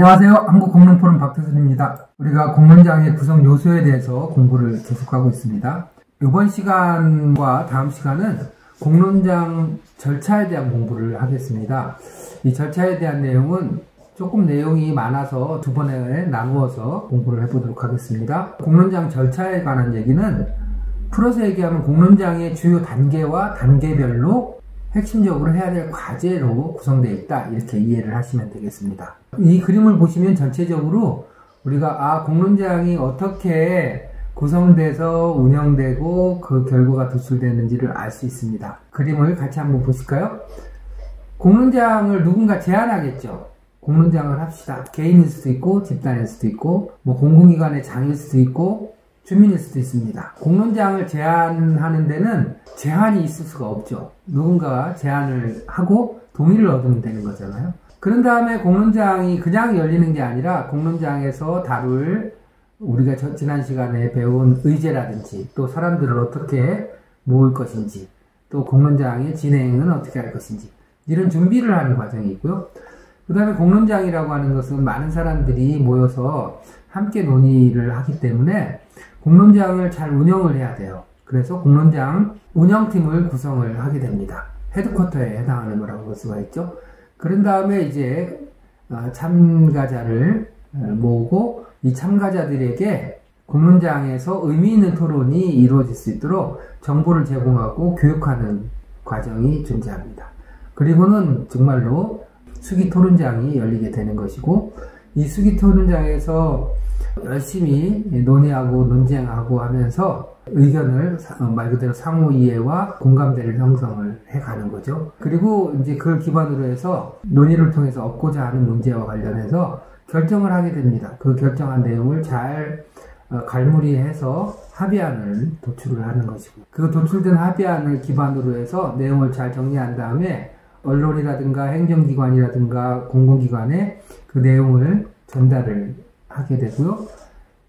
안녕하세요. 한국공론포럼 박태순입니다. 우리가 공론장의 구성 요소에 대해서 공부를 계속하고 있습니다. 이번 시간과 다음 시간은 공론장 절차에 대한 공부를 하겠습니다. 이 절차에 대한 내용은 조금 내용이 많아서 두 번에 나누어서 공부를 해보도록 하겠습니다. 공론장 절차에 관한 얘기는 풀어서 얘기하면 공론장의 주요 단계와 단계별로 핵심적으로 해야 될 과제로 구성되어 있다, 이렇게 이해를 하시면 되겠습니다. 이 그림을 보시면 전체적으로 우리가 공론장이 어떻게 구성돼서 운영되고 그 결과가 도출되는지를 알 수 있습니다. 그림을 같이 한번 보실까요? 공론장을 누군가 제안하겠죠. 공론장을 합시다. 개인일 수도 있고 집단일 수도 있고 공공기관의 장일 수도 있고 주민일 수도 있습니다. 공론장을 제안하는 데는 제한이 있을 수가 없죠. 누군가가 제안을 하고 동의를 얻으면 되는 거잖아요. 그런 다음에 공론장이 그냥 열리는 게 아니라 공론장에서 다룰 우리가 지난 시간에 배운 의제라든지 또 사람들을 어떻게 모을 것인지 또 공론장의 진행은 어떻게 할 것인지 이런 준비를 하는 과정이 있고요. 그 다음에 공론장이라고 하는 것은 많은 사람들이 모여서 함께 논의를 하기 때문에 공론장을 잘 운영을 해야 돼요. 그래서 공론장 운영팀을 구성을 하게 됩니다. 헤드쿼터에 해당하는 거라고 볼 수가 있죠. 그런 다음에 이제 참가자를 모으고 이 참가자들에게 공론장에서 의미 있는 토론이 이루어질 수 있도록 정보를 제공하고 교육하는 과정이 존재합니다. 그리고는 정말로 수기 토론장이 열리게 되는 것이고, 이 수기 토론장에서 열심히 논의하고 논쟁하고 하면서 의견을 말 그대로 상호 이해와 공감대를 형성을 해가는 거죠. 그리고 이제 그걸 기반으로 해서 논의를 통해서 얻고자 하는 문제와 관련해서 결정을 하게 됩니다. 그 결정한 내용을 잘 갈무리해서 합의안을 도출을 하는 것이고, 그 도출된 합의안을 기반으로 해서 내용을 잘 정리한 다음에 언론이라든가 행정기관이라든가 공공기관에 그 내용을 전달을 하게 되고요.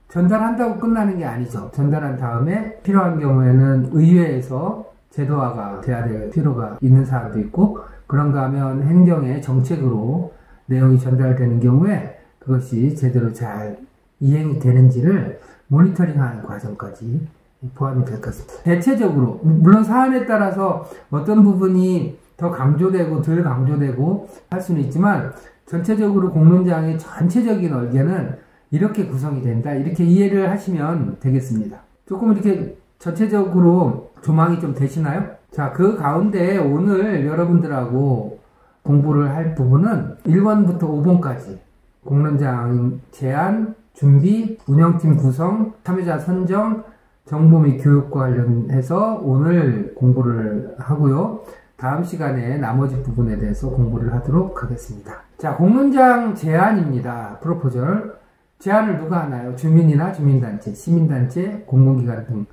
전달한다고 끝나는 게 아니죠. 전달한 다음에 필요한 경우에는 의회에서 제도화가 돼야 될 필요가 있는 사람도 있고, 그런가 하면 행정의 정책으로 내용이 전달되는 경우에 그것이 제대로 잘 이행이 되는지를 모니터링하는 과정까지 포함이 될 것입니다. 대체적으로 물론 사안에 따라서 어떤 부분이 더 강조되고 덜 강조되고 할 수는 있지만, 전체적으로 공론장의 전체적인 얼개는 이렇게 구성이 된다, 이렇게 이해를 하시면 되겠습니다. 조금 이렇게 전체적으로 조망이 좀 되시나요? 자, 그 가운데 오늘 여러분들하고 공부를 할 부분은 1번부터 5번까지 공론장 제안, 준비, 운영팀 구성, 참여자 선정, 정보 및 교육과 관련해서 오늘 공부를 하고요. 다음 시간에 나머지 부분에 대해서 공부를 하도록 하겠습니다. 자, 공론장 제안입니다. 프로포절. 제안을 누가 하나요? 주민이나 주민단체, 시민단체, 공공기관 등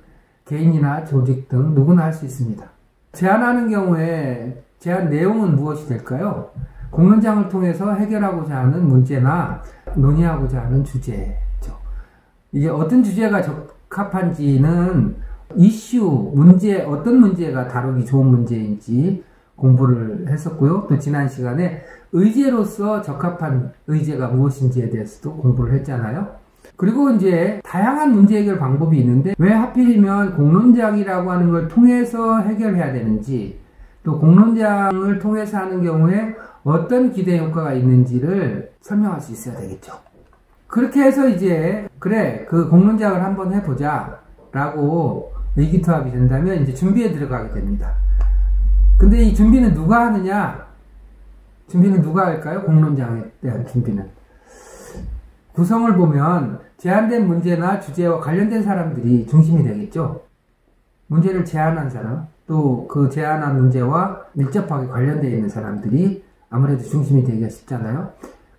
개인이나 조직 등 누구나 할 수 있습니다. 제안하는 경우에 제안 내용은 무엇이 될까요? 공론장을 통해서 해결하고자 하는 문제나 논의하고자 하는 주제죠. 이게 어떤 주제가 적합한지는 이슈, 문제, 어떤 문제가 다루기 좋은 문제인지 공부를 했었고요. 또 지난 시간에 의제로서 적합한 의제가 무엇인지에 대해서도 공부를 했잖아요. 그리고 이제 다양한 문제 해결 방법이 있는데 왜 하필이면 공론장이라고 하는 걸 통해서 해결해야 되는지, 또 공론장을 통해서 하는 경우에 어떤 기대 효과가 있는지를 설명할 수 있어야 되겠죠. 그렇게 해서 이제 그래, 그 공론장을 한번 해보자 라고 의기투합이 된다면 이제 준비에 들어가게 됩니다. 근데 이 준비는 누가 하느냐? 준비는 누가 할까요? 공론장에 대한 준비는. 구성을 보면 제안된 문제나 주제와 관련된 사람들이 중심이 되겠죠. 문제를 제안한 사람, 또 그 제안한 문제와 밀접하게 관련되어 있는 사람들이 아무래도 중심이 되기가 쉽잖아요.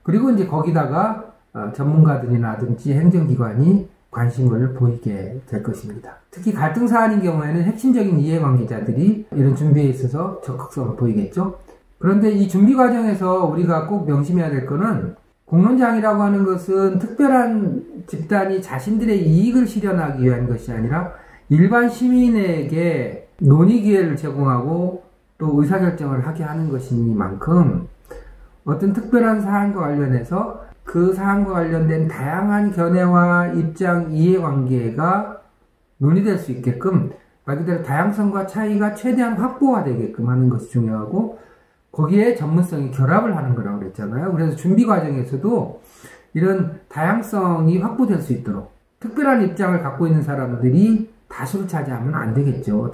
그리고 이제 거기다가 전문가들이라든지 행정기관이 관심을 보이게 될 것입니다. 특히 갈등 사안인 경우에는 핵심적인 이해관계자들이 이런 준비에 있어서 적극성을 보이겠죠. 그런데 이 준비 과정에서 우리가 꼭 명심해야 될 거는, 공론장이라고 하는 것은 특별한 집단이 자신들의 이익을 실현하기 위한 것이 아니라 일반 시민에게 논의 기회를 제공하고 또 의사결정을 하게 하는 것이니만큼 어떤 특별한 사안과 관련해서 그 사안과 관련된 다양한 견해와 입장, 이해관계가 논의될 수 있게끔 말 그대로 다양성과 차이가 최대한 확보가 되게끔 하는 것이 중요하고 거기에 전문성이 결합을 하는 거라고 그랬잖아요. 그래서 준비 과정에서도 이런 다양성이 확보될 수 있도록 특별한 입장을 갖고 있는 사람들이 다수를 차지하면 안 되겠죠.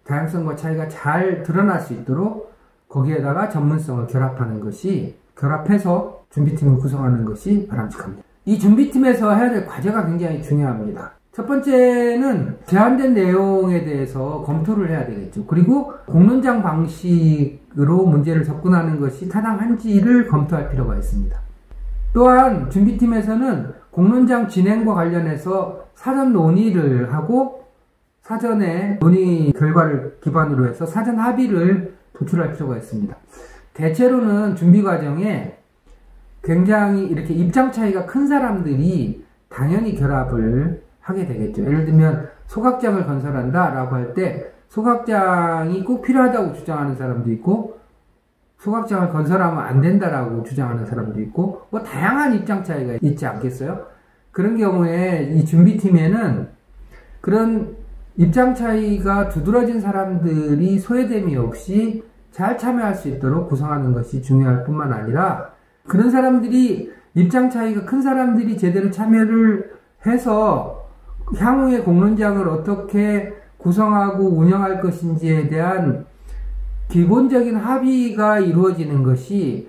다양성과 차이가 잘 드러날 수 있도록 거기에다가 전문성을 결합해서 준비팀을 구성하는 것이 바람직합니다. 이 준비팀에서 해야 될 과제가 굉장히 중요합니다. 첫 번째는 제한된 내용에 대해서 검토를 해야 되겠죠. 그리고 공론장 방식으로 문제를 접근하는 것이 타당한지를 검토할 필요가 있습니다. 또한 준비팀에서는 공론장 진행과 관련해서 사전 논의를 하고 사전에 논의 결과를 기반으로 해서 사전 합의를 도출할 필요가 있습니다. 대체로는 준비 과정에 굉장히 이렇게 입장 차이가 큰 사람들이 당연히 결합을 하게 되겠죠. 예를 들면 소각장을 건설한다 라고 할 때 소각장이 꼭 필요하다고 주장하는 사람도 있고 소각장을 건설하면 안 된다라고 주장하는 사람도 있고 뭐 다양한 입장 차이가 있지 않겠어요? 그런 경우에 이 준비팀에는 그런 입장 차이가 두드러진 사람들이 소외됨이 없이 잘 참여할 수 있도록 구성하는 것이 중요할 뿐만 아니라 그런 사람들이 입장 차이가 큰 사람들이 제대로 참여를 해서 향후의 공론장을 어떻게 구성하고 운영할 것인지에 대한 기본적인 합의가 이루어지는 것이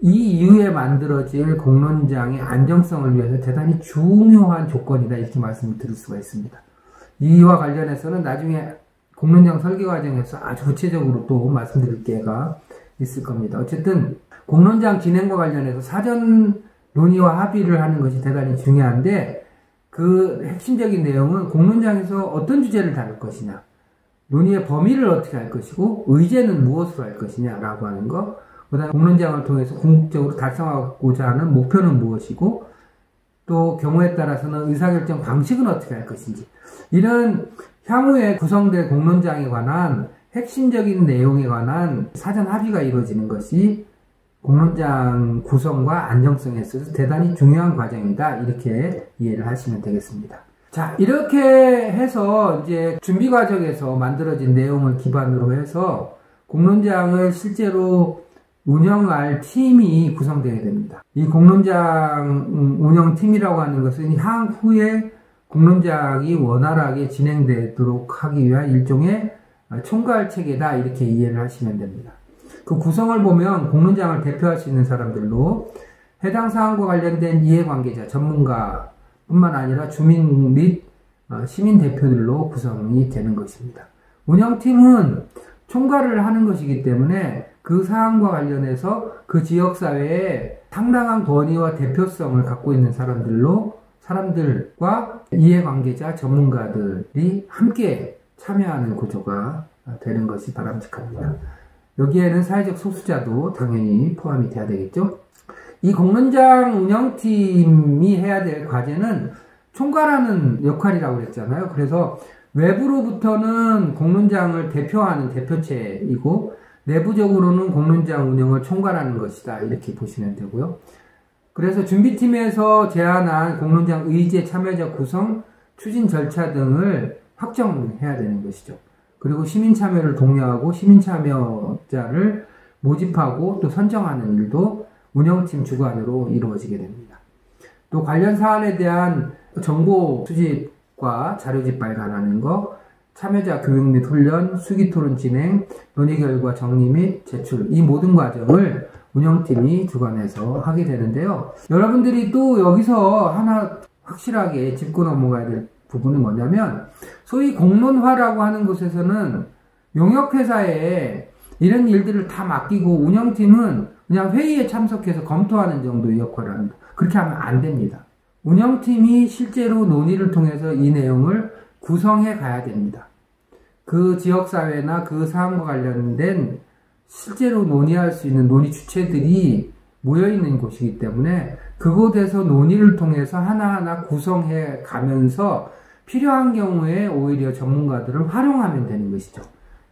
이 이후에 만들어질 공론장의 안정성을 위해서 대단히 중요한 조건이다 이렇게 말씀을 드릴 수가 있습니다. 이와 관련해서는 나중에 공론장 설계 과정에서 아주 구체적으로 또 말씀드릴 기회가 있을 겁니다. 어쨌든 공론장 진행과 관련해서 사전 논의와 합의를 하는 것이 대단히 중요한데 그 핵심적인 내용은 공론장에서 어떤 주제를 다룰 것이냐, 논의의 범위를 어떻게 할 것이고 의제는 무엇으로 할 것이냐라고 하는 것, 그다음 공론장을 통해서 궁극적으로 달성하고자 하는 목표는 무엇이고 또 경우에 따라서는 의사결정 방식은 어떻게 할 것인지 이런 향후에 구성될 공론장에 관한 핵심적인 내용에 관한 사전 합의가 이루어지는 것이 공론장 구성과 안정성에 있어서 대단히 중요한 과정이다 이렇게 이해를 하시면 되겠습니다. 자, 이렇게 해서 이제 준비 과정에서 만들어진 내용을 기반으로 해서 공론장을 실제로 운영할 팀이 구성되어야 됩니다. 이 공론장 운영팀이라고 하는 것은 향후에 공론장이 원활하게 진행되도록 하기 위한 일종의 총괄 체계다 이렇게 이해를 하시면 됩니다. 그 구성을 보면 공론장을 대표할 수 있는 사람들로 해당 사안과 관련된 이해관계자, 전문가 뿐만 아니라 주민 및 시민 대표들로 구성이 되는 것입니다. 운영팀은 총괄을 하는 것이기 때문에 그 사안과 관련해서 그 지역사회에 상당한 권위와 대표성을 갖고 있는 사람들과 이해관계자, 전문가들이 함께 참여하는 구조가 되는 것이 바람직합니다. 여기에는 사회적 소수자도 당연히 포함이 돼야 되겠죠. 이 공론장 운영팀이 해야 될 과제는 총괄하는 역할이라고 그랬잖아요. 그래서 외부로부터는 공론장을 대표하는 대표체이고 내부적으로는 공론장 운영을 총괄하는 것이다 이렇게 보시면 되고요. 그래서 준비팀에서 제안한 공론장 의제 참여자 구성, 추진 절차 등을 확정해야 되는 것이죠. 그리고 시민 참여를 독려하고 시민 참여자를 모집하고 또 선정하는 일도 운영팀 주관으로 이루어지게 됩니다. 또 관련 사안에 대한 정보 수집과 자료집 발간하는 것, 참여자 교육 및 훈련, 수기토론 진행, 논의 결과 정리 및 제출 이 모든 과정을 운영팀이 주관해서 하게 되는데요. 여러분들이 또 여기서 하나 확실하게 짚고 넘어가야 될 부분은 뭐냐면 소위 공론화라고 하는 곳에서는 용역회사에 이런 일들을 다 맡기고 운영팀은 그냥 회의에 참석해서 검토하는 정도의 역할을 합니다. 그렇게 하면 안 됩니다. 운영팀이 실제로 논의를 통해서 이 내용을 구성해 가야 됩니다. 그 지역사회나 그 사안과 관련된 실제로 논의할 수 있는 논의 주체들이 모여있는 곳이기 때문에 그곳에서 논의를 통해서 하나하나 구성해 가면서 필요한 경우에 오히려 전문가들을 활용하면 되는 것이죠.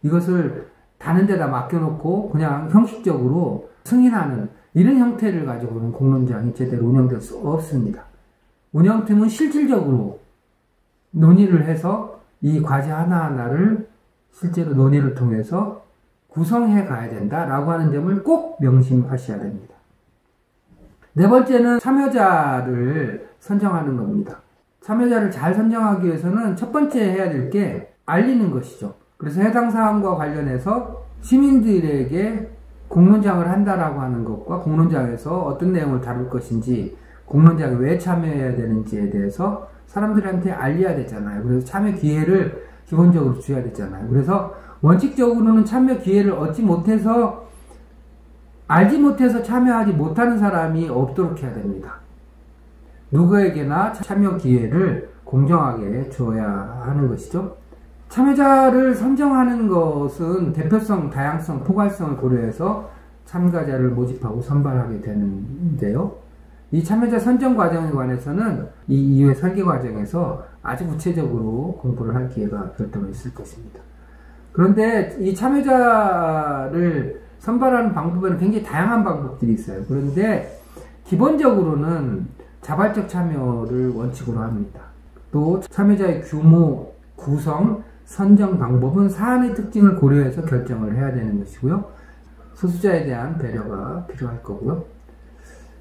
이것을 다른 데다 맡겨놓고 그냥 형식적으로 승인하는 이런 형태를 가지고는 공론장이 제대로 운영될 수 없습니다. 운영팀은 실질적으로 논의를 해서 이 과제 하나하나를 실제로 논의를 통해서 구성해 가야 된다라고 하는 점을 꼭 명심하셔야 됩니다. 네 번째는 참여자를 선정하는 겁니다. 참여자를 잘 선정하기 위해서는 첫 번째 해야 될 게 알리는 것이죠. 그래서 해당 사항과 관련해서 시민들에게 공론장을 한다라고 하는 것과 공론장에서 어떤 내용을 다룰 것인지, 공론장에 왜 참여해야 되는지에 대해서 사람들한테 알려야 되잖아요. 그래서 참여 기회를 기본적으로 줘야 되잖아요. 그래서 원칙적으로는 참여 기회를 알지 못해서 참여하지 못하는 사람이 없도록 해야 됩니다. 누구에게나 참여 기회를 공정하게 줘야 하는 것이죠. 참여자를 선정하는 것은 대표성, 다양성, 포괄성을 고려해서 참가자를 모집하고 선발하게 되는데요. 이 참여자 선정 과정에 관해서는 이 이후의 설계 과정에서 아주 구체적으로 공부를 할 기회가 별도로 있을 것입니다. 그런데 이 참여자를 선발하는 방법에는 굉장히 다양한 방법들이 있어요. 그런데 기본적으로는 자발적 참여를 원칙으로 합니다. 또 참여자의 규모, 구성, 선정 방법은 사안의 특징을 고려해서 결정을 해야 되는 것이고요. 소수자에 대한 배려가 필요할 거고요.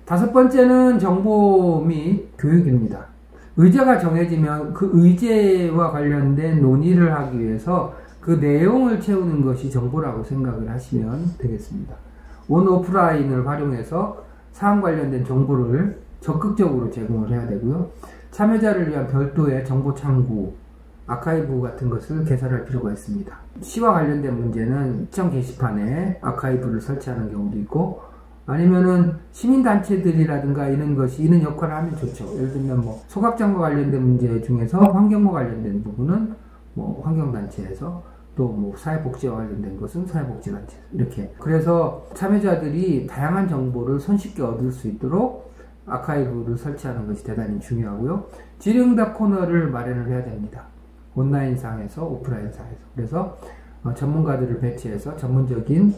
다섯 번째는 정보 및 교육입니다. 의제가 정해지면 그 의제와 관련된 논의를 하기 위해서 그 내용을 채우는 것이 정보라고 생각을 하시면 되겠습니다. 온 오프라인을 활용해서 사안 관련된 정보를 적극적으로 제공을 해야 되고요. 참여자를 위한 별도의 정보 창구, 아카이브 같은 것을 개설할 필요가 있습니다. 시와 관련된 문제는 시청 게시판에 아카이브를 설치하는 경우도 있고, 아니면은 시민단체들이라든가 이런 역할을 하면 좋죠. 예를 들면 소각장과 관련된 문제 중에서 환경과 관련된 부분은 환경단체에서, 또 사회복지와 관련된 것은 사회복지단체, 이렇게. 그래서 참여자들이 다양한 정보를 손쉽게 얻을 수 있도록 아카이브를 설치하는 것이 대단히 중요하고요. 질의응답 코너를 마련을 해야 됩니다. 온라인상에서 오프라인상에서. 그래서 전문가들을 배치해서 전문적인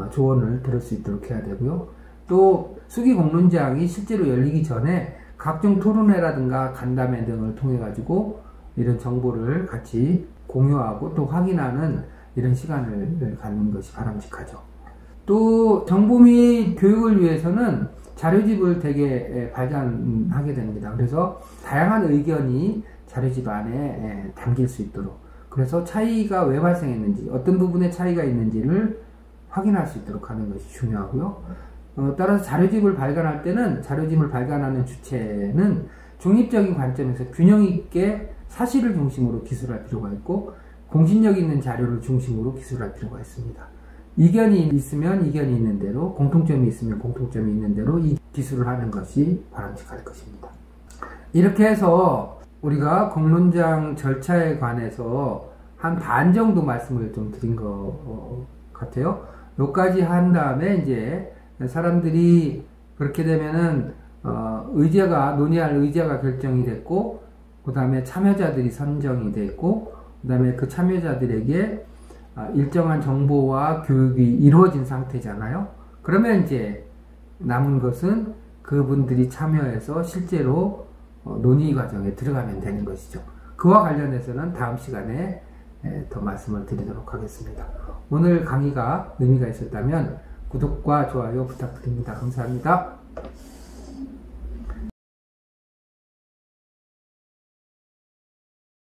조언을 들을 수 있도록 해야 되고요. 또 수기 공론장이 실제로 열리기 전에 각종 토론회라든가 간담회 등을 통해 가지고 이런 정보를 같이 공유하고 또 확인하는 이런 시간을 갖는 것이 바람직하죠. 또 정보 및 교육을 위해서는 자료집을 되게 발간하게 됩니다. 그래서 다양한 의견이 자료집 안에 담길 수 있도록, 그래서 차이가 왜 발생했는지, 어떤 부분에 차이가 있는지를 확인할 수 있도록 하는 것이 중요하고요. 따라서 자료집을 발간할 때는 자료집을 발간하는 주체는 중립적인 관점에서 균형 있게 사실을 중심으로 기술할 필요가 있고, 공신력 있는 자료를 중심으로 기술할 필요가 있습니다. 이견이 있으면 이견이 있는 대로, 공통점이 있으면 공통점이 있는 대로 이 기술을 하는 것이 바람직할 것입니다. 이렇게 해서 우리가 공론장 절차에 관해서 한 반 정도 말씀을 좀 드린 것 같아요. 여기까지 한 다음에 이제 사람들이 그렇게 되면은 논의할 의제가 결정이 됐고, 그 다음에 참여자들이 선정이 됐고, 그 다음에 그 참여자들에게 일정한 정보와 교육이 이루어진 상태잖아요. 그러면 이제 남은 것은 그분들이 참여해서 실제로 논의 과정에 들어가면 되는 것이죠. 그와 관련해서는 다음 시간에 더 말씀을 드리도록 하겠습니다. 오늘 강의가 의미가 있었다면 구독과 좋아요 부탁드립니다. 감사합니다.